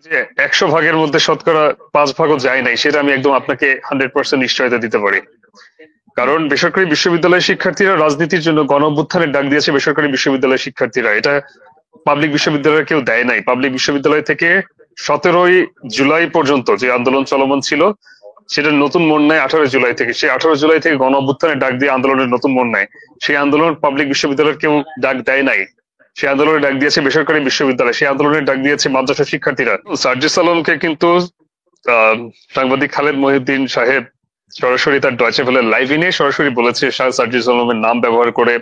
যে 100 ভাগের মধ্যে শতকরা 5 ভাগও যায় নাই, সেটা আমি একদম আপনাকে 100% নিশ্চয়তা দিতে পারি। কারণ বেসরকারি বিশ্ববিদ্যালয়ের শিক্ষার্থীরা রাজনীতির জন্য গণ অভ্যুত্থানের ডাক দিয়েছে বেসরকারি বিশ্ববিদ্যালয়ের শিক্ষার্থীরা, এটা পাবলিক বিশ্ববিদ্যালয়ের কেউ দেয় নাই। পাবলিক বিশ্ববিদ্যালয় থেকে 17ই জুলাই পর্যন্ত যে আন্দোলন চলমান ছিল, সেটা নতুন মোড় নেয় 18 জুলাই থেকে। সেই 18 জুলাই থেকে গণ অভ্যুত্থানের ডাক দিয়ে আন্দোলনের নতুন মোড় নেয়। সেই আন্দোলন পাবলিক বিশ্ববিদ্যালয়ের কেউ ডাক দেয় নাই, সেই আন্দোলনের ডাক দিয়েছে বেসরকারি বিশ্ববিদ্যালয়, সেই আন্দোলনের ডাক দিয়েছে মাদ্রাসা শিক্ষার্থীরা। সার্জিস আলমকে কিন্তু আহ সাংবাদিক খালেদ মহিউদ্দিন সাহেব সরাসরি তার ডয়চে ভেলে লাইভ ইনে সরাসরি বলেছে সার্জিস আলমের নাম ব্যবহার করে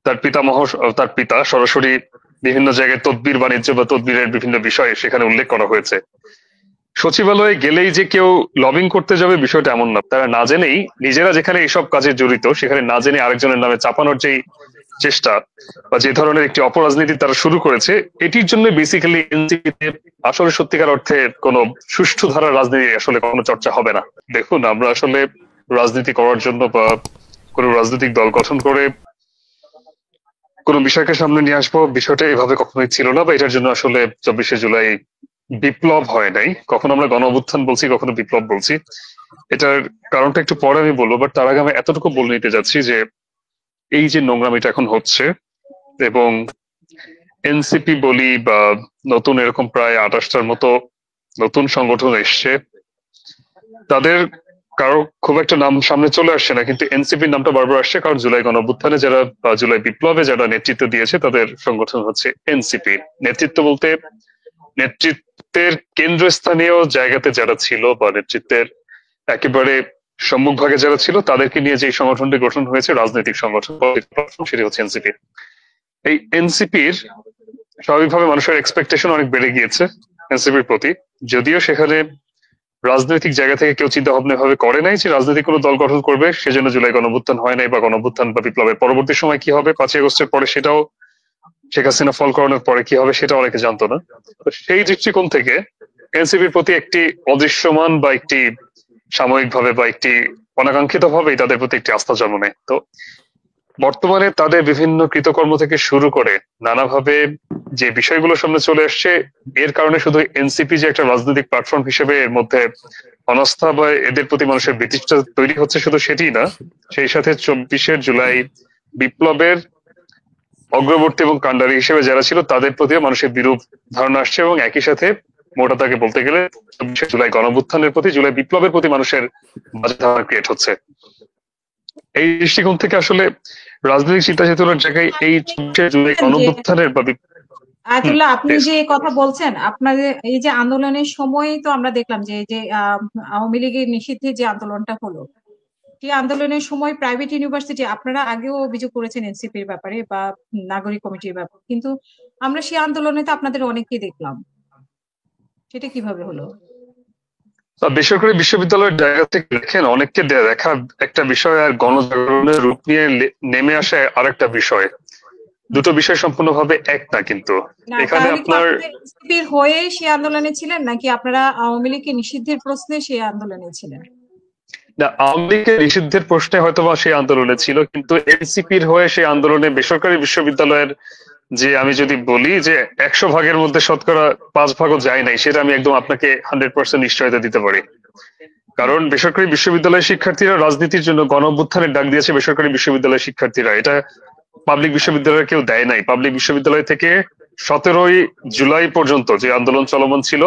তার পিতা সরাসরি বিভিন্ন জায়গায় তদবির বাণিজ্য বা তদবিরের বিভিন্ন বিষয়ে সেখানে উল্লেখ করা হয়েছে। সচিবালয়ে গেলেই যে কেউ লবিং করতে যাবে বিষয়টা এমন না, তারা না জেনেই নিজেরা যেখানে এসব কাজে জড়িত সেখানে না জেনে আরেকজনের নামে চাপানোর যেই চেষ্টা বা যে ধরনের একটি অপরাজনীতি তারা শুরু করেছে, এটির জন্য বেসিক্যালি এনসিপিতে আসলে সত্যিকার অর্থে কোনো সুষ্ঠু ধারার রাজনীতি আসলে কোনো চর্চা হবে না। দেখুন, আমরা আসলে রাজনীতি করার জন্য বা কোনো রাজনৈতিক দল গঠন করে কোনো বিষয়কে সামনে নিয়ে আসবো, বিষয়টা এভাবে কখনোই ছিল না, বা এটার জন্য আসলে 24শে জুলাই বিপ্লব হয় নাই। কখনো আমরা গণ অভ্যুত্থান বলছি, কখনো বিপ্লব বলছি। এটার কারণটা একটু পরে আমি বলবো, বাট তার আগে আমি এতটুকু বলে নিতে যাচ্ছি যে এই যে নোংরামিটা এখন হচ্ছে, এবং এনসিপি বলি বা নতুন এরকম প্রায় 28টার মতো নতুন সংগঠন এসছে, তাদের কারো খুব একটা নাম সামনে চলে আসছে না, কিন্তু এনসিপির নামটা বারবার আসছে, কারণ জুলাই গণ অভ্যুত্থানে যারা বা জুলাই বিপ্লবে যারা নেতৃত্ব দিয়েছে তাদের সংগঠন হচ্ছে এনসিপি। নেতৃত্ব বলতে নেতৃত্বের কেন্দ্রস্থানীয় জায়গাতে যারা ছিল বা নেতৃত্বের একেবারে সম্মুখ ভাগে যারা ছিল তাদেরকে নিয়ে যে সংগঠনটি গঠন হয়েছে, রাজনৈতিক সংগঠন, সেটি হচ্ছে এনসিপি। এই এনসিপির স্বাভাবিকভাবে মানুষের এক্সপেকটেশন অনেক বেড়ে গিয়েছে এনসিপির প্রতি, যদিও সেখানে রাজনৈতিক জায়গা থেকে কেউ চিন্তা ভাবনা ভাবে করে নাই যে রাজনৈতিক কোনো দল গঠন করবে, সেজন্য জুলাই গণঅভ্যুত্থান হয় নাই, বা গণঅভ্যুত্থান বা বিপ্লবের পরবর্তী সময় কি হবে 5ই আগস্টের পরে, সেটাও শেখ হাসিনা ফল করানোর পরে কি হবে সেটা অনেকে জানতো না। তো সেই দৃষ্টিকোণ থেকে এনসিপির প্রতি একটি অদৃশ্যমান বা একটি সাময়িকভাবে বা একটি অনাকাঙ্ক্ষিত ভাবেই তাদের প্রতি একটি আস্থা জন্ম নেয়। তো বর্তমানে তাদের বিভিন্ন কৃতকর্ম থেকে শুরু করে নানাভাবে যে বিষয়গুলো সামনে চলে আসছে, এর কারণে শুধু এনসিপি যে একটা রাজনৈতিক প্ল্যাটফর্ম হিসেবে এর মধ্যে অনাস্থা বা এদের প্রতি মানুষের বিতৃষ্ণা তৈরি হচ্ছে শুধু সেটি না, সেই সাথে 24শে জুলাই বিপ্লবের অগ্রবর্তী এবং কাণ্ডারী হিসেবে যারা ছিল তাদের প্রতিও মানুষের বিরূপ ধারণা আসছে, এবং একই সাথে মোটা তাকে বলতে গেলে 24শে জুলাই গণঅভ্যুত্থানের প্রতি, জুলাই বিপ্লবের প্রতি মানুষের বাজে ধারণা ক্রিয়েট হচ্ছে। এই দৃষ্টিকোণ থেকে আসলে রাজনৈতিক চিন্তা চেতনার জায়গায় এই 24শে জুলাই গণঅভ্যুত্থানের বা আয়াতুল্লাহ, আপনি যে কথা বলছেন, আপনাদের এই যে আন্দোলনের সময় তো আমরা দেখলাম যে এই যে আওয়ামী লীগের নিষিদ্ধে যে আন্দোলনটা হলো, সেই আন্দোলনের সময় প্রাইভেট ইউনিভার্সিটি, আপনারা আগেও অভিযোগ করেছেন এনসিপির ব্যাপারে বা নাগরিক কমিটির ব্যাপারে, কিন্তু আমরা সেই আন্দোলনে তো আপনাদের অনেককেই দেখলাম, সেটা কিভাবে হলো? বেসরকারি বিশ্ববিদ্যালয়ের জায়গা থেকে দেখেন অনেককে দেখা একটা বিষয়, আর গণজাগরণের রূপ নিয়ে নেমে আসে আরেকটা বিষয়। দুটো বিষয় সম্পূর্ণভাবে এক না, কিন্তু না, এখানে তাহলে কি আপনার আপনারা এনসিপির হয়ে সেই আন্দোলনে ছিলেন, নাকি আপনারা আওয়ামী লীগকে নিষিদ্ধের প্রশ্নে সেই আন্দোলনে ছিলেন? না, আওয়ামী লীগের নিষিদ্ধের প্রশ্নে হয়তোবা সেই আন্দোলনে ছিল, কিন্তু এনসিপির হয়ে সেই আন্দোলনে বেসরকারি বিশ্ববিদ্যালয়ের যে, আমি যদি বলি যে 100 ভাগের মধ্যে শতকরা 5 ভাগও যায় নাই, সেটা আমি একদম আপনাকে 100% নিশ্চয়তা দিতে পারি। কারণ বেসরকারি বিশ্ববিদ্যালয়ের শিক্ষার্থীরা রাজনীতির জন্য গণ অভ্যুত্থানের ডাক দিয়েছে বেসরকারি বিশ্ববিদ্যালয়ের শিক্ষার্থীরা, এটা পাবলিক বিশ্ববিদ্যালয়ের কেউ দেয় নাই। পাবলিক বিশ্ববিদ্যালয় থেকে 17ই জুলাই পর্যন্ত যে আন্দোলন চলমান ছিল,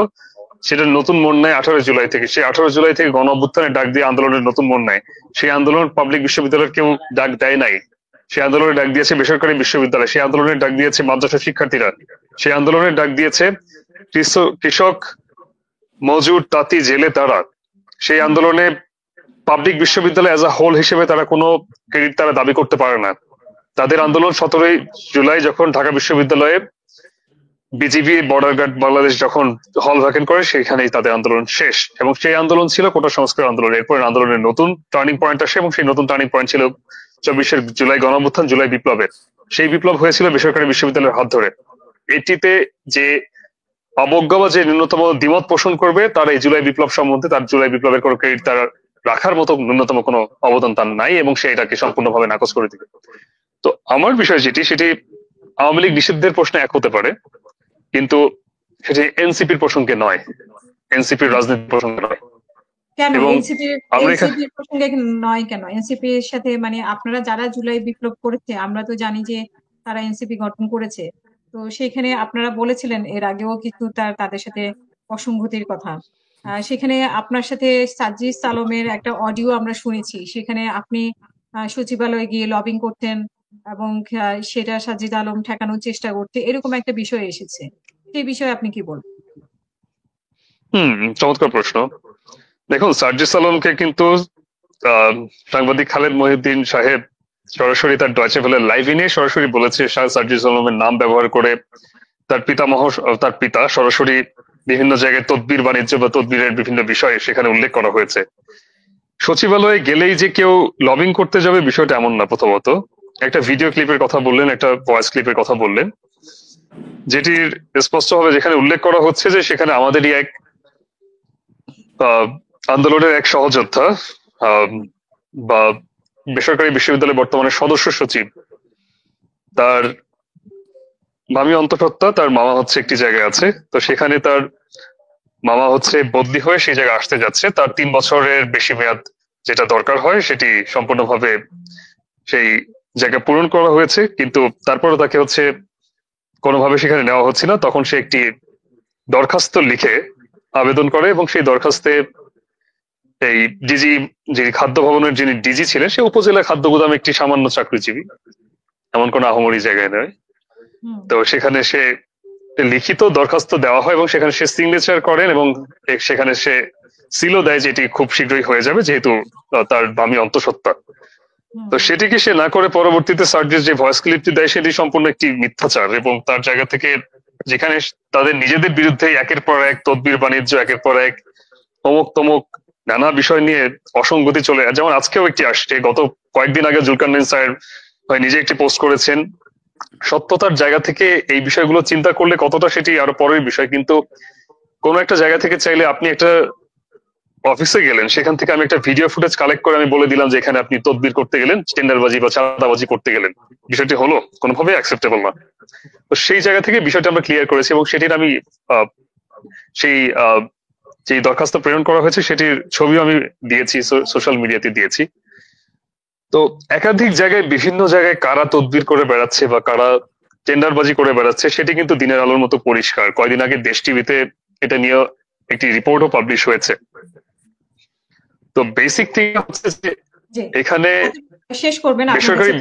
সেটা নতুন মোড় নেয় 18 জুলাই থেকে। সেই 18 জুলাই থেকে গণ অভ্যুত্থানের ডাক দিয়ে আন্দোলনের নতুন মোড় নেয়। সেই আন্দোলন পাবলিক বিশ্ববিদ্যালয়ের কেউ ডাক দেয় নাই, সেই আন্দোলনের ডাক দিয়েছে বেসরকারি বিশ্ববিদ্যালয়, সেই আন্দোলনের ডাক দিয়েছে মাদ্রাসা শিক্ষার্থীরা, সেই আন্দোলনের ডাক দিয়েছে কৃষক, মজুর, তাঁতি, জেলে, তারা। সেই আন্দোলনে পাবলিক বিশ্ববিদ্যালয় অ্যাজ আ হোল হিসেবে তারা কোনো ক্রেডিট তারা দাবি করতে পারে না। তাদের আন্দোলন 17ই জুলাই যখন ঢাকা বিশ্ববিদ্যালয়ে বিজিবি বর্ডার গার্ড বাংলাদেশ যখন হল ভ্যাকেন্ট করে, সেখানেই তাদের আন্দোলন শেষ। এবং সেই আন্দোলন ছিল কোটা সংস্কার আন্দোলন। এরপর আন্দোলনের নতুন টার্নিং পয়েন্ট আসে, এবং সেই নতুন টার্নিং পয়েন্ট ছিল 24শে জুলাই গণঅভ্যুত্থান, জুলাই বিপ্লবের। সেই বিপ্লব হয়েছিল বেসরকারি বিশ্ববিদ্যালয়ের হাত ধরে। এটিতে যে অবজ্ঞা বা যে ন্যূনতম দ্বিমত পোষণ করবে, তার এই জুলাই বিপ্লব সম্বন্ধে, তার জুলাই বিপ্লবের কোনো ক্রেডিট তার রাখার মতো ন্যূনতম কোনো অবদান তার নাই, এবং সে এটাকে সম্পূর্ণভাবে নাকচ করে দিবে। তো আমার বিষয় যেটি, সেটি আওয়ামী লীগ নিষিদ্ধের প্রশ্নে এক হতে পারে, কিন্তু সেটি এনসিপির প্রসঙ্গে নয়, এনসিপির রাজনীতি প্রসঙ্গে নয়। কেন এবং আমরা এখানে এনসিপির প্রসঙ্গে নয় কেন? এনসিপির সাথে মানে আপনারা যারা জুলাই বিপ্লব করেছে আমরা তো জানি যে তারা এনসিপি গঠন করেছে, তো সেখানে আপনারা বলেছিলেন এর আগেও কিছু তাদের সাথে অসঙ্গতির কথা। সেখানে আপনার সাথে সাজ্জিদ আলমের একটা অডিও আমরা শুনেছি, সেখানে আপনি সচিবালয়ে গিয়ে লবিং করতেন এবং সেটা সাজ্জিদ আলম ঠেকানোর চেষ্টা করতে, এরকম একটা বিষয় এসেছে, সেই বিষয়ে আপনি কি বলবেন? চমৎকার প্রশ্ন। দেখুন, সার্জিস আলমকে কিন্তু সাংবাদিক খালেদ মহিউদ্দিন সাহেব সরাসরি তার ডয়চে ভেলে লাইভ ইনে সরাসরি বলেছে সার্জিস আলমের নাম ব্যবহার করে তার পিতা সরাসরি বিভিন্ন জায়গায় তদবির বাণিজ্য বা তদবিরের বিভিন্ন বিষয়ে সেখানে উল্লেখ করা হয়েছে। সচিবালয়ে গেলেই যে কেউ লবিং করতে যাবে বিষয়টা এমন না। প্রথমত একটা ভিডিও ক্লিপের কথা বললেন, একটা ভয়েস ক্লিপের কথা বললেন, যেটির স্পষ্টভাবে যেখানে উল্লেখ করা হচ্ছে যে সেখানে আমাদেরই এক আন্দোলনের এক সহযোদ্ধা বা বেসরকারি বিশ্ববিদ্যালয়ের বর্তমানে সদস্য সচিব, তার মামি অন্তঃসত্ত্বা, তার মামা হচ্ছে একটি জায়গায় আছে, তো সেখানে তার মামা হচ্ছে বদলি হয়ে সেই জায়গায় আসতে যাচ্ছে। তার 3 বছরের বেশি মেয়াদ যেটা দরকার হয় সেটি সম্পূর্ণভাবে সেই জায়গা পূরণ করা হয়েছে, কিন্তু তারপরে তাকে হচ্ছে কোনোভাবে সেখানে নেওয়া হচ্ছে না। তখন সে একটি দরখাস্ত লিখে আবেদন করে এবং সেই দরখাস্তে এই ডিজি, যে খাদ্য ভবনের যিনি ডিজি ছিলেন, সে উপজেলা খাদ্য গুদামে একটি সামান্য চাকরিজীবী, এমন কোনো আহামরি জায়গায় নয়। তো সেখানে সে লিখিত দরখাস্ত দেওয়া হয় এবং সেখানে সে সিগনেচার করেন এবং সেখানে সে সিলও দেয় যে এটি খুব শীঘ্রই হয়ে যাবে, যেহেতু তার বামী অন্তঃসত্ত্বা। তো সেটিকে সে না করে পরবর্তীতে সার্জিস যে ভয়েস ক্লিপটি দেয় সেটি সম্পূর্ণ একটি মিথ্যাচার এবং তার জায়গা থেকে যেখানে তাদের নিজেদের বিরুদ্ধে একের পর এক তদবির বাণিজ্য, একের পর এক অমুক তমুক নানা বিষয় নিয়ে অসঙ্গতি চলে, যেমন আজকেও একটি আসছে। গত কয়েকদিন আগে জুলকারনাইন স্যার নিজে একটি পোস্ট করেছেন। সত্যতার জায়গা থেকে এই বিষয়গুলো চিন্তা করলে কতটা সেটি আরো পরের বিষয়, কিন্তু কোনো একটা জায়গা থেকে চাইলে আপনি একটা অফিসে গেলেন, সেখান থেকে আমি একটা ভিডিও ফুটেজ কালেক্ট করে আমি বলে দিলাম যে এখানে আপনি তদবির করতে গেলেন, টেন্ডারবাজি বা চাঁদাবাজি করতে গেলেন, বিষয়টি হলো কোনোভাবেই অ্যাকসেপ্টেবল না। তো সেই জায়গা থেকে বিষয়টা আমরা ক্লিয়ার করেছি এবং সেটির আমি সেই যে দরখাস্ত প্রেরণ করা হয়েছে সেটির ছবিও আমি দিয়েছি, সোশ্যাল মিডিয়াতে দিয়েছি। তো একাধিক জায়গায় বিভিন্ন জায়গায় কারা তদবির করে বেড়াচ্ছে বা কারা টেন্ডারবাজি করে বেড়াচ্ছে সেটি কিন্তু দিনের আলোর মতো পরিষ্কার। কয়দিন আগে দেশ টিভিতে এটা নিয়ে একটি রিপোর্টও পাবলিশ হয়েছে। তো বেসিক থিং হচ্ছে যে এখানে শেষ করবেন বেসরকারি,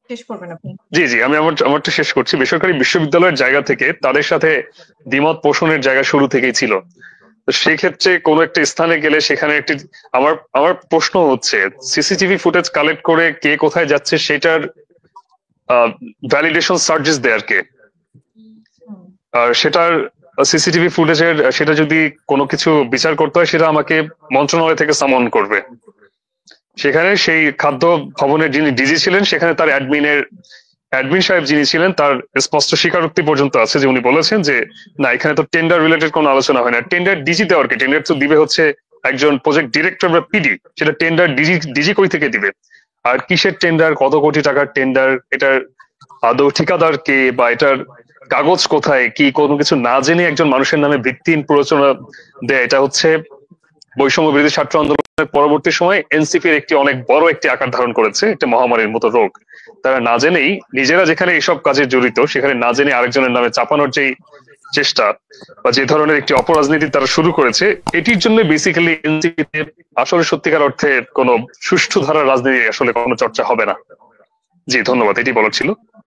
শেষ করবেন আপনি। জি জি, আমি আমারটা শেষ করছি। বেসরকারি বিশ্ববিদ্যালয়ের জায়গা থেকে তাদের সাথে দ্বিমত পোষণের জায়গা শুরু থেকেই ছিল। তো সেই ক্ষেত্রে কোনো একটা স্থানে গেলে সেখানে একটি আমার প্রশ্ন হচ্ছে সিসিটিভি ফুটেজ কালেক্ট করে কে কোথায় যাচ্ছে সেটার ভ্যালিডেশন সার্ভিস দেয়ার কে? আর সেটার সিসিটিভি ফুটেজের সেটা যদি কোনো কিছু বিচার করতে হয় সেটা আমাকে মন্ত্রণালয় থেকে সামন করবে। সেখানে সেই খাদ্য ভবনের যিনি ডিজি ছিলেন সেখানে তার অ্যাডমিন সাহেব যিনি ছিলেন তার স্পষ্ট স্বীকারোক্তি পর্যন্ত আছে যে উনি বলেছেন যে না, এখানে তো টেন্ডার রিলেটেড কোনো আলোচনা হয় না। টেন্ডার ডিজি দেওয়ার কে? টেন্ডার তো দিবে হচ্ছে একজন প্রজেক্ট ডিরেক্টর বা পিডি, সেটা টেন্ডার ডিজি কই থেকে দিবে? আর কিসের টেন্ডার, কত কোটি টাকার টেন্ডার, এটার আদৌ ঠিকাদার কে বা এটার কাগজ কোথায়, কি কোনো কিছু না জেনে একজন মানুষের নামে ভিত্তিহীন প্ররোচনা দেয়, এটা হচ্ছে বৈষম্য বিরোধী ছাত্র আন্দোলনের পরবর্তী সময় এনসিপির একটি অনেক বড় একটি আকার ধারণ করেছে, একটা মহামারীর মতো রোগ। তারা না জেনেই নিজেরা যেখানে এইসব কাজে জড়িত সেখানে না জেনে আরেকজনের নামে চাপানোর যেই চেষ্টা বা যে ধরনের একটি অপরাজনীতি তারা শুরু করেছে, এটির জন্য বেসিক্যালি এনসিপিতে আসলে সত্যিকার অর্থে কোনো সুষ্ঠু ধারার রাজনীতি আসলে কোনো চর্চা হবে না। জি ধন্যবাদ, এটি বলার ছিল।